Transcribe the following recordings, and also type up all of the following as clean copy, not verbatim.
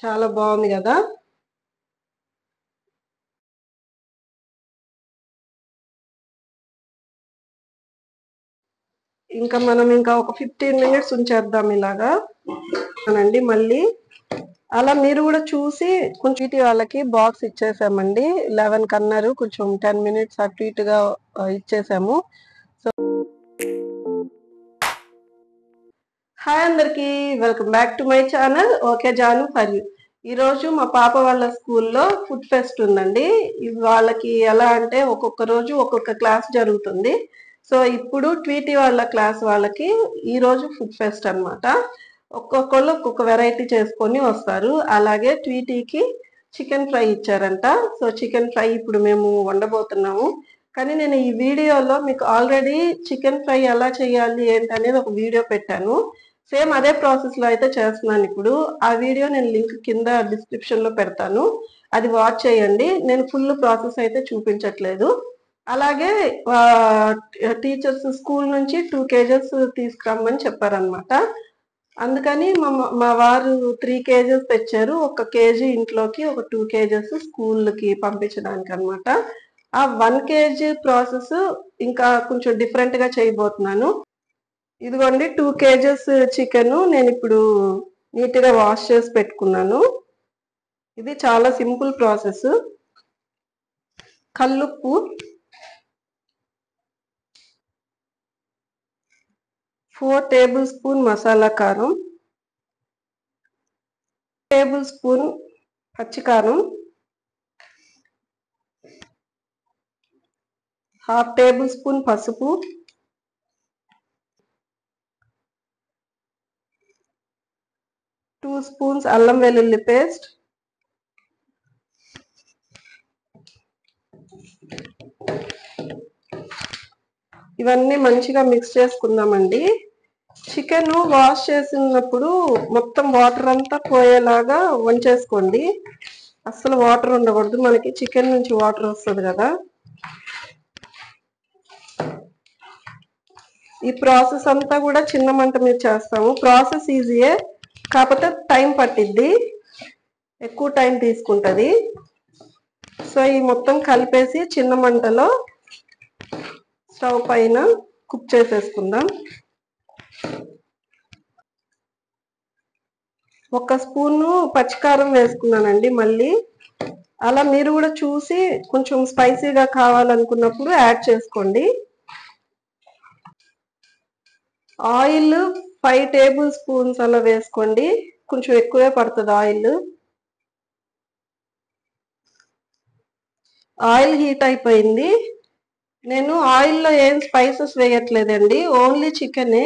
చాలా బాగుంది కదా. ఇంకా మనం ఒక 15 మినిట్స్ ఉంచేద్దాం ఇలాగా అనండి. మళ్ళీ అలా మీరు కూడా చూసి కొంచెం ఇటు వాళ్ళకి బాక్స్ ఇచ్చేసామండి. 11 కన్నారు, కొంచెం 10 మినిట్స్ అటు ఇటుగా ఇచ్చేసాము. సో హాయ్ అందరికి, welcome back to my channel okay Jaanu for you. ఈరోజు మా పాప వాళ్ళ స్కూల్లో ఫుడ్ ఫెస్ట్ ఉందండి. వాళ్ళకి ఎలా అంటే ఒక్కొక్క రోజు ఒక్కొక్క క్లాస్ జరుగుతుంది. సో ఇప్పుడు ట్వీటీ వాళ్ళ క్లాస్ వాళ్ళకి ఈ రోజు ఫుడ్ ఫెస్ట్ అన్నమాట. ఒక్కొక్కళ్ళు ఒక్కొక్క వెరైటీ చేసుకొని వస్తారు. అలాగే ట్వీటీకి చికెన్ ఫ్రై ఇచ్చారంట. సో చికెన్ ఫ్రై ఇప్పుడు మేము వండబోతున్నాము. కానీ నేను ఈ వీడియోలో మీకు ఆల్రెడీ చికెన్ ఫ్రై ఎలా చేయాలి ఏంటనేది ఒక వీడియో పెట్టాను. సేమ్ అదే ప్రాసెస్ లో అయితే చేస్తున్నాను ఇప్పుడు. ఆ వీడియో నేను లింక్ కింద డిస్క్రిప్షన్ లో పెడతాను, అది వాచ్ చేయండి. నేను ఫుల్ ప్రాసెస్ అయితే చూపించట్లేదు. అలాగే టీచర్స్ స్కూల్ నుంచి 2 kgs తీసుకురమ్మని చెప్పారనమాట. అందుకని మా వారు 3 kgs తెచ్చారు. 1 kg ఇంట్లోకి, ఒక 2 kgs స్కూల్కి పంపించడానికి అనమాట. ఆ 1 kg ప్రాసెస్ ఇంకా కొంచెం డిఫరెంట్ గా చేయబోతున్నాను. ఇదిగోండి 2 kgs చికెన్ నేను ఇప్పుడు నీట్ గా వాష్ చేసి పెట్టుకున్నాను. ఇది చాలా సింపుల్ ప్రాసెస్. కల్లుప్పు, 4 టేబుల్ స్పూన్ మసాలా కారం, టేబుల్ స్పూన్ పచ్చికారం, 1/2 టేబుల్ స్పూన్ పసుపు, 2 స్పూన్స్ అల్లం వెల్లుల్లి పేస్ట్, ఇవన్నీ మంచిగా మిక్స్ చేసుకుందామండి. చికెన్ వాష్ చేసినప్పుడు మొత్తం వాటర్ అంతా పోయేలాగా వంచేసుకోండి. అస్సలు వాటర్ ఉండకూడదు, మనకి చికెన్ నుంచి వాటర్ వస్తుంది కదా. ఈ ప్రాసెస్ అంతా కూడా చిన్న మంట మీద చేస్తాము. ప్రాసెస్ ఈజీయే, కాకపోతే టైం పట్టిద్ది, ఎక్కువ టైం తీసుకుంటుంది. సో ఈ మొత్తం కలిపేసి చిన్న మంటలో స్టవ్ పైన కుక్ చేసేసుకుందాం. 1 స్పూను పచ్చికారం వేసుకున్నానండి. మళ్ళీ అలా మీరు కూడా చూసి కొంచెం స్పైసీగా కావాలనుకున్నప్పుడు యాడ్ చేసుకోండి. ఆయిల్ 5 టేబుల్ స్పూన్స్ అలా వేసుకోండి, కొంచెం ఎక్కువే పడుతుంది ఆయిల్. ఆయిల్ హీట్ అయిపోయింది. నేను ఆయిల్లో ఏం స్పైసెస్ వేయట్లేదండి, ఓన్లీ చికెనే.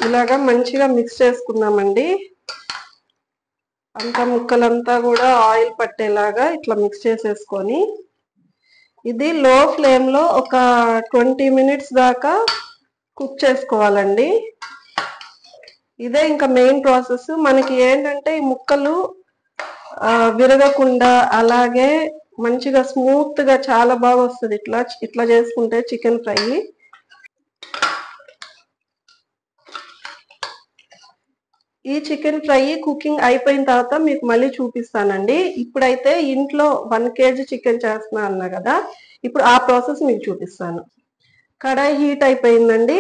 ఇలాగా మంచిగా మిక్స్ చేసుకుందామండి. అంతా ముక్కలంతా కూడా ఆయిల్ పట్టేలాగా ఇట్లా మిక్స్ చేసేసుకొని ఇది లో ఫ్లేమ్ లో ఒక 20 మినిట్స్ దాకా కుక్ చేసుకోవాలండి. ఇదే ఇంకా మెయిన్ ప్రాసెస్. మనకి ఏంటంటే ఈ ముక్కలు విరగకుండా అలాగే మంచిగా స్మూత్ గా చాలా బాగా వస్తుంది ఇట్లా ఇట్లా చేసుకుంటే చికెన్ ఫ్రై. ఈ చికెన్ ఫ్రై కుకింగ్ అయిపోయిన తర్వాత మీకు మళ్ళీ చూపిస్తానండి. ఇప్పుడైతే ఇంట్లో 1 kg చికెన్ చేస్తున్నా అన్నా కదా, ఇప్పుడు ఆ ప్రాసెస్ మీకు చూపిస్తాను. కడాయి హీట్ అయిపోయిందండి.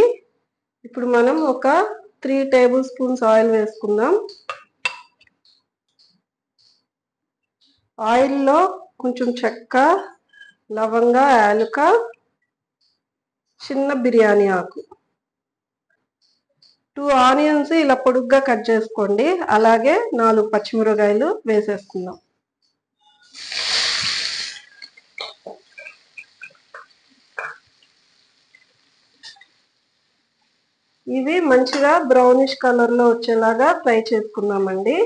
ఇప్పుడు మనం ఒక 3 టేబుల్ స్పూన్స్ ఆయిల్ వేసుకుందాం. ఆయిల్లో కొంచెం చెక్క, లవంగ, యాలుక, చిన్న బిర్యానీ ఆకు, 2 ఆనియన్స్ ఇలా పొడుగ్గా కట్ చేసుకోండి. అలాగే 4 పచ్చిమిరపకాయలు వేసేసుకుందాం. ఇవి మంచిగా బ్రౌనిష్ కలర్ లో వచ్చేలాగా ఫ్రై చేసుకుందామండి.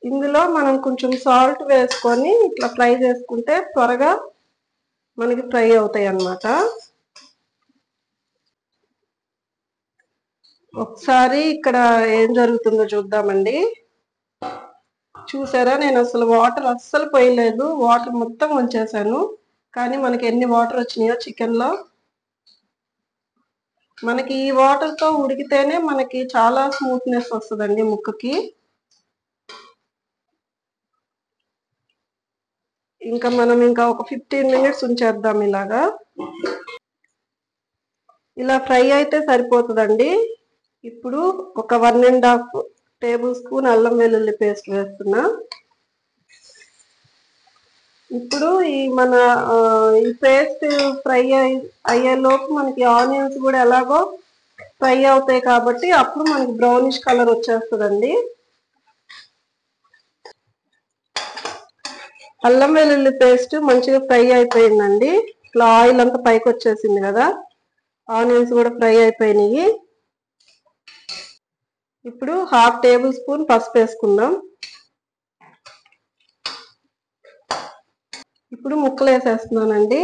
ఇందులో మనం కొంచెం సాల్ట్ వేసుకొని ఇట్లా ఫ్రై చేసుకుంటే త్వరగా మనకి ఫ్రై అవుతాయి అన్నమాట. ఒకసారి ఇక్కడ ఏం జరుగుతుందో చూద్దామండి. చూసారా, నేను అసలు వాటర్ అస్సలు పోయలేదు, వాటర్ మొత్తం ఉంచేసాను. కానీ మనకి ఎన్ని వాటర్ వచ్చినాయో చికెన్ లో. మనకి ఈ వాటర్ తో ఉడికితేనే మనకి చాలా స్మూత్నెస్ వస్తుందండి ముక్కకి. ఇంకా మనం ఒక 15 మినిట్స్ ఉంచేద్దాం ఇలాగా. ఇలా ఫ్రై అయితే సరిపోతుందండి. ఇప్పుడు ఒక 1.5 టేబుల్ స్పూన్ అల్లం వెల్లుల్లి పేస్ట్ వేస్తున్నా. ఇప్పుడు ఈ పేస్ట్ ఫ్రై అయ్యేలోపు మనకి ఆనియన్స్ కూడా ఎలాగో ఫ్రై అవుతాయి కాబట్టి అప్పుడు మనకి బ్రౌనిష్ కలర్ వచ్చేస్తుందండి. అల్లం వెల్లుల్లి పేస్ట్ మంచిగా ఫ్రై అయిపోయిందండి. ఇట్లా ఆయిల్ అంతా పైకి వచ్చేసింది కదా, ఆనియన్స్ కూడా ఫ్రై అయిపోయినాయి. ఇప్పుడు 1/2 టేబుల్ స్పూన్ పసుపు వేసుకుందాం. ఇప్పుడు ముక్కలు వేసేస్తున్నానండి.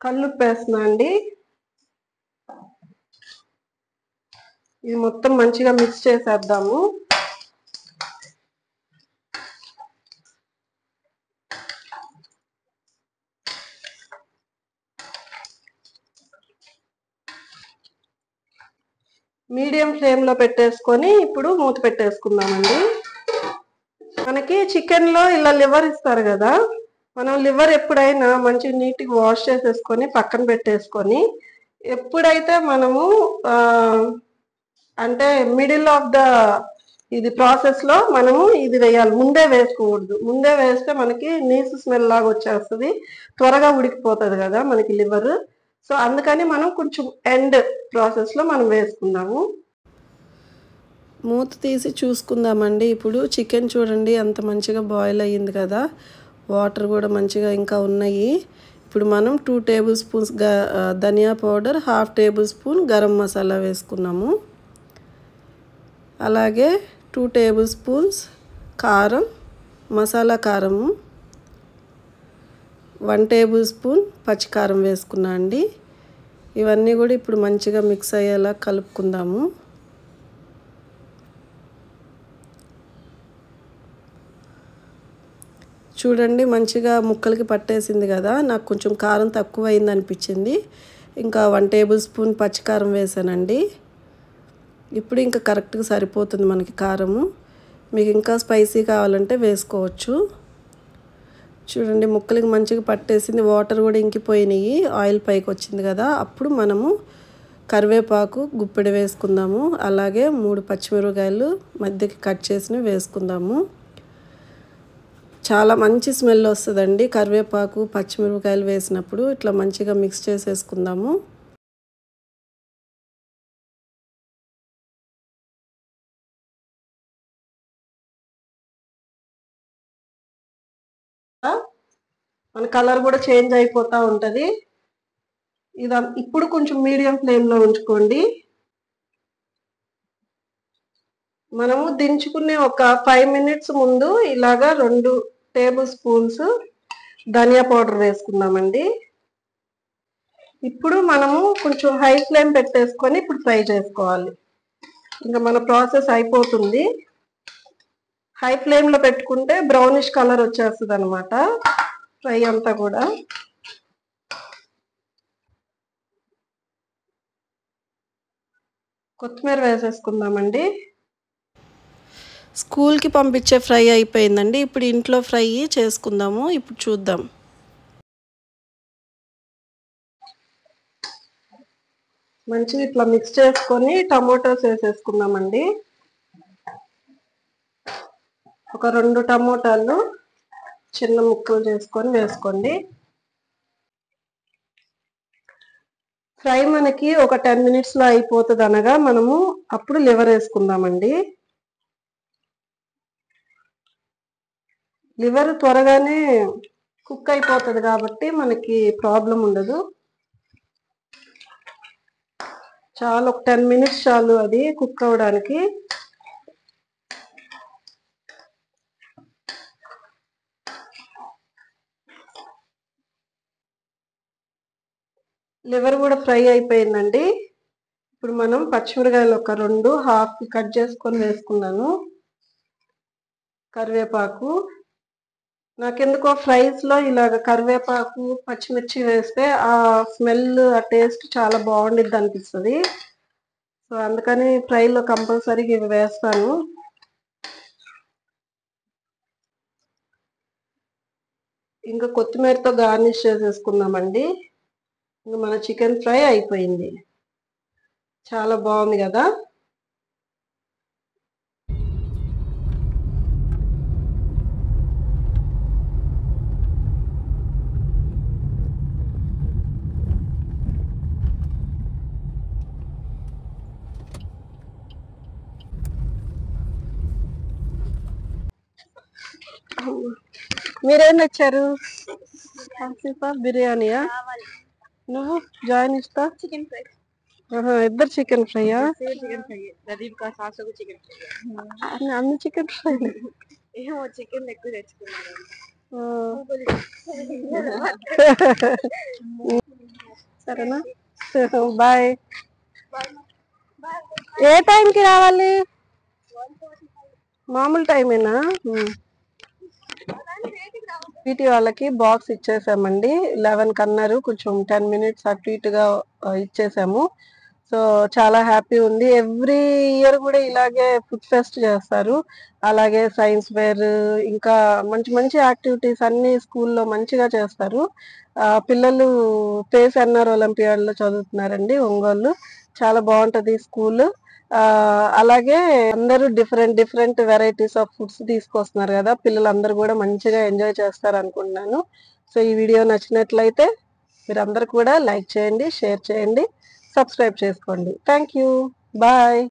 కల్లుప్పు వేస్తున్నా అండి. ఇది మొత్తం మంచిగా మిక్స్ చేసేద్దాము. మీడియం ఫ్లేమ్ లో పెట్టేసుకొని ఇప్పుడు మూత పెట్టేసుకుందామండి. మనకి చికెన్ లో ఇలా లివర్ ఇస్తారు కదా, మనం లివర్ ఎప్పుడైనా మంచిగా నీట్గా వాష్ చేసేసుకొని పక్కన పెట్టేసుకొని, ఎప్పుడైతే మనము అంటే మిడిల్ ఆఫ్ ద ఇది ప్రాసెస్ లో మనము ఇది వేయాలి. ముందే వేసుకోకూడదు. ముందే వేస్తే మనకి నీసు స్మెల్ లాగా వచ్చేస్తుంది, త్వరగా ఉడికిపోతుంది కదా మనకి లివర్. సో అందుకని మనం కొంచెం ఎండ్ ప్రాసెస్ లో మనం వేసుకుందాము. మూత తీసి చూసుకుందామండి. ఇప్పుడు చికెన్ చూడండి అంత మంచిగా బాయిల్ అయ్యింది కదా, వాటర్ కూడా మంచిగా ఇంకా ఉన్నాయి. ఇప్పుడు మనం 2 టేబుల్ స్పూన్స్ ధనియా powder, 1/2 table spoon garam masala వేసుకున్నాము. అలాగే 2 టేబుల్ స్పూన్స్ కారం, మసాలా కారము, 1 టేబుల్ స్పూన్ పచ్చికారం వేసుకున్నా అండి. ఇవన్నీ కూడా ఇప్పుడు మంచిగా మిక్స్ అయ్యేలా కలుపుకుందాము. చూడండి మంచిగా ముక్కలకి పట్టేసింది కదా, నాకు కొంచెం కారం తక్కువ అయింది అనిపించింది. ఇంకా 1 టేబుల్ స్పూన్ పచ్చికారం వేసానండి. ఇప్పుడు ఇంకా కరెక్ట్గా సరిపోతుంది మనకి కారము. మీకు ఇంకా స్పైసీ కావాలంటే వేసుకోవచ్చు. చూడండి ముక్కలకి మంచిగా పట్టేసింది, వాటర్ కూడా ఇంకిపోయినాయి, ఆయిల్ పైకి వచ్చింది కదా. అప్పుడు మనము కరివేపాకు గుప్పెడు వేసుకుందాము. అలాగే 3 పచ్చిమిరపకాయలు మధ్యకి కట్ చేసినవి వేసుకుందాము. చాలా మంచి స్మెల్ వస్తుందండి కరివేపాకు పచ్చిమిరపకాయలు వేసినప్పుడు. ఇట్లా మంచిగా మిక్స్ చేసేసుకుందాము. మన కలర్ కూడా చేంజ్ అయిపోతూ ఉంటుంది. ఇప్పుడు కొంచెం మీడియం ఫ్లేమ్ లో ఉంచుకోండి. మనము దించుకునే ఒక 5 మినిట్స్ ముందు ఇలాగా 2 టేబుల్ స్పూన్స్ ధనియా పౌడర్ వేసుకుందామండి. ఇప్పుడు మనము కొంచెం హై ఫ్లేమ్ పెట్టేసుకొని ఇప్పుడు ఫ్రై చేసుకోవాలి. ఇంకా మన ప్రాసెస్ అయిపోతుంది. హై ఫ్లేమ్ లో పెట్టుకుంటే బ్రౌనిష్ కలర్ వచ్చేస్తుంది అనమాట ఫ్రై అంతా కూడా. కొత్తిమీర వేసేసుకుందామండి. స్కూల్కి పంపించే ఫ్రై అయిపోయిందండి. ఇప్పుడు ఇంట్లో ఫ్రై చేసుకుందాము. ఇప్పుడు చూద్దాం. మంచిగా ఇట్లా మిక్స్ చేసుకొని టమోటాస్ వేసేసుకుందామండి. ఒక 2 టమోటాలు చిన్న ముక్కలు చేసుకొని వేసుకోండి. ఫ్రై మనకి ఒక 10 మినిట్స్ లో అయిపోతుంది అనగా మనము అప్పుడు లివర్ వేసుకుందామండి. లివర్ త్వరగానే కుక్ అయిపోతుంది కాబట్టి మనకి ప్రాబ్లం ఉండదు. చాలు, ఒక 10 మినిట్స్ చాలు అది కుక్ అవ్వడానికి. లివర్ కూడా ఫ్రై అయిపోయిందండి. ఇప్పుడు మనం పచ్చిమిరకాయలు ఒక 2 హాఫ్ కట్ చేసుకొని వేసుకున్నాను. కరివేపాకు, నాకెందుకో ఫ్రైస్లో ఇలాగ కరివేపాకు పచ్చిమిర్చి వేస్తే ఆ స్మెల్ ఆ టేస్ట్ చాలా బాగుండిద్ది అనిపిస్తుంది. సో అందుకని ఫ్రైలో కంపల్సరీగా ఇవి వేస్తాను. ఇంకా కొత్తిమీరతో గార్నిష్ చేసేసుకుందామండి. ఇంకా మన చికెన్ ఫ్రై అయిపోయింది. చాలా బాగుంది కదా. మీరేం తెచ్చారు? బిర్యానీయా? నువ్వు జాయిన్ ఇస్తా? Chicken fry. ఇద్దరు చికెన్ ఫ్రైయా? Chicken fry. ప్రదీప్ కా సాస్ చికెన్ ఫ్రై. అన్ని చికెన్ ఫ్రై. ఏమో చికెన్ ఎక్కువ తెచ్చుకున్నాను. సరేనా? బాయ్. ఏ టైంకి రావాలి? మామూలు టైమేనా? పీటీ వాళ్ళకి బాక్స్ ఇచ్చేసామండి. 11 అన్నారు. కొంచెం 10 మినిట్స్ అటు ఇటుగా ఇచ్చేసాము. సో చాలా హ్యాపీ ఉంది. ఎవ్రీ ఇయర్ కూడా ఇలాగే ఫుడ్ ఫెస్ట్ చేస్తారు. అలాగే సైన్స్ ఫేర్, ఇంకా మంచి మంచి యాక్టివిటీస్ అన్ని స్కూల్లో మంచిగా చేస్తారు. పిల్లలు పేస్ ఎన్ఆర్ ఒలింపియాడ్లో చదువుతున్నారండి ఒంగోలు. చాలా బాగుంటది స్కూల్. అలాగే అందరూ different different varieties of foods తీసుకొస్తున్నారు కదా. పిల్లలందరూ కూడా మంచిగా ఎంజాయ్ చేస్తారు అనుకుంటున్నాను. సో ఈ వీడియో నచ్చినట్లయితే మీరందరూ కూడా లైక్ చేయండి, షేర్ చేయండి, సబ్స్క్రైబ్ చేసుకోండి. Thank you. బాయ్.